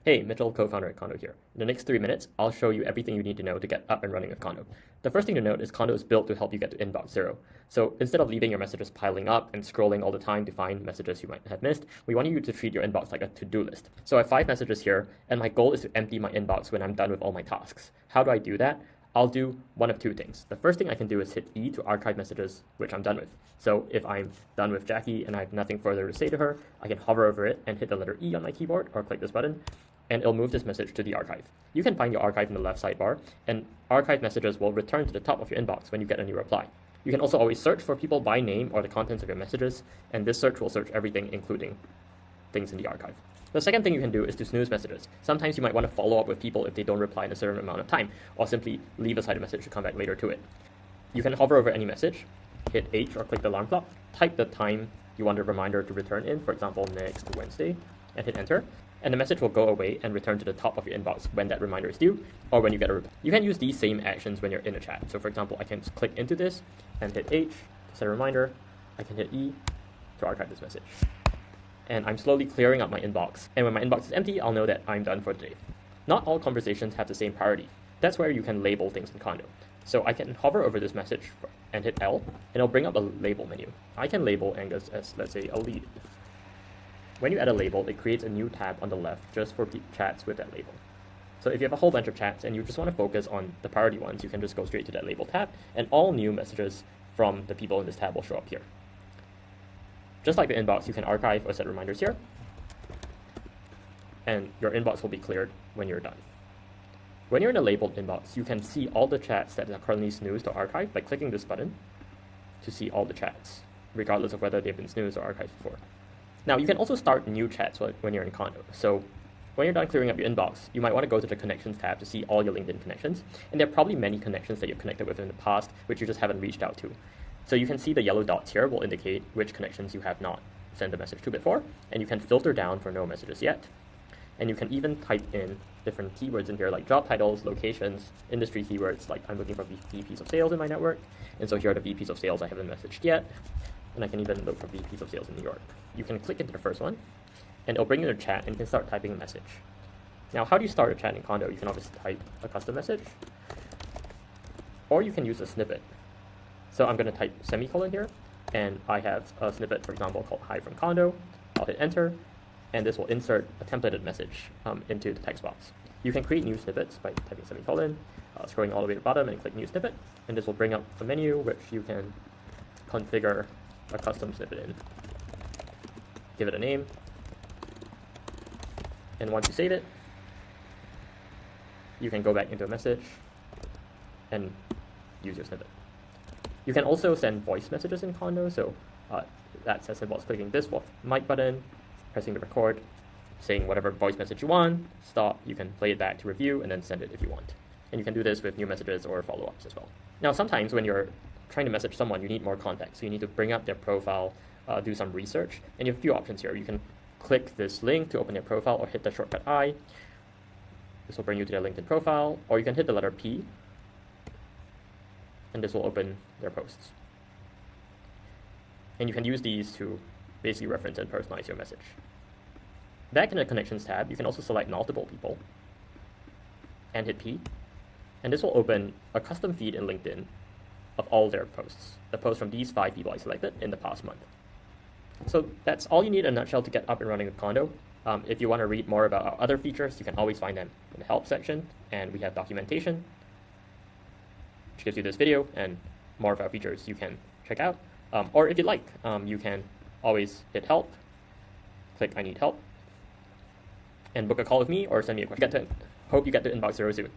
Hey, Mitchell, co-founder at Kondo here. In the next 3 minutes, I'll show you everything you need to know to get up and running with Kondo. The first thing to note is Kondo is built to help you get to inbox zero. So instead of leaving your messages piling up and scrolling all the time to find messages you might have missed, we want you to treat your inbox like a to-do list. So I have 5 messages here, and my goal is to empty my inbox when I'm done with all my tasks. How do I do that? I'll do one of two things. The first thing I can do is hit E to archive messages, which I'm done with. So if I'm done with Jackie and I have nothing further to say to her, I can hover over it and hit the letter E on my keyboard or click this button, and it'll move this message to the archive. You can find your archive in the left sidebar, and archive messages will return to the top of your inbox when you get a new reply. You can also always search for people by name or the contents of your messages, and this search will search everything, including things in the archive. The second thing you can do is to snooze messages. Sometimes you might want to follow up with people if they don't reply in a certain amount of time, or simply leave aside a message to come back later to it. You can hover over any message, hit H or click the alarm clock, type the time you want a reminder to return in, for example, next Wednesday, and hit enter. And the message will go away and return to the top of your inbox when that reminder is due, or when you get a reply. You can use these same actions when you're in a chat. So for example, I can click into this and hit H to set a reminder. I can hit E to archive this message. And I'm slowly clearing up my inbox. And when my inbox is empty, I'll know that I'm done for the day. Not all conversations have the same priority. That's where you can label things in Kondo. So I can hover over this message and hit L, and it'll bring up a label menu. I can label Angus as, let's say, a lead. When you add a label, it creates a new tab on the left just for chats with that label. So if you have a whole bunch of chats and you just want to focus on the priority ones, you can just go straight to that label tab, and all new messages from the people in this tab will show up here. Just like the inbox, you can archive or set reminders here, and your inbox will be cleared when you're done. When you're in a labeled inbox, you can see all the chats that are currently snoozed or archived by clicking this button to see all the chats, regardless of whether they've been snoozed or archived before. Now, you can also start new chats when you're in Kondo. So when you're done clearing up your inbox, you might want to go to the Connections tab to see all your LinkedIn connections. And there are probably many connections that you've connected with in the past, which you just haven't reached out to. So you can see the yellow dots here will indicate which connections you have not sent a message to before. And you can filter down for no messages yet. And you can even type in different keywords in here, like job titles, locations, industry keywords, like I'm looking for VPs of sales in my network. And so here are the VPs of sales I haven't messaged yet. And I can even look for VPs of sales in New York. You can click into the first one, and it'll bring you to a chat, and you can start typing a message. Now, how do you start a chat in Kondo? You can obviously type a custom message, or you can use a snippet. So I'm going to type semicolon here, and I have a snippet, for example, called Hi from Kondo. I'll hit enter, and this will insert a templated message into the text box. You can create new snippets by typing semicolon, scrolling all the way to the bottom, and click new snippet, and this will bring up a menu which you can configure a custom snippet in. Give it a name, and once you save it, you can go back into a message and use your snippet. You can also send voice messages in Kondo, so that's as simple as clicking this mic button, pressing the record, saying whatever voice message you want, stop, you can play it back to review, and then send it if you want. And you can do this with new messages or follow-ups as well. Now, sometimes when you're trying to message someone, you need more context. So you need to bring up their profile, do some research, and you have a few options here. You can click this link to open their profile or hit the shortcut I. This will bring you to their LinkedIn profile, or you can hit the letter P, and this will open their posts. And you can use these to basically reference and personalize your message. Back in the Connections tab, you can also select multiple people and hit P, and this will open a custom feed in LinkedIn of all their posts, the posts from these 5 people I selected in the past month. So that's all you need in a nutshell to get up and running with Kondo. If you want to read more about our other features, you can always find them in the help section, and we have documentation, which gives you this video and more of our features you can check out. Or if you'd like, you can always hit help, click I need help, and book a call with me or send me a question. Hope you get to inbox zero soon.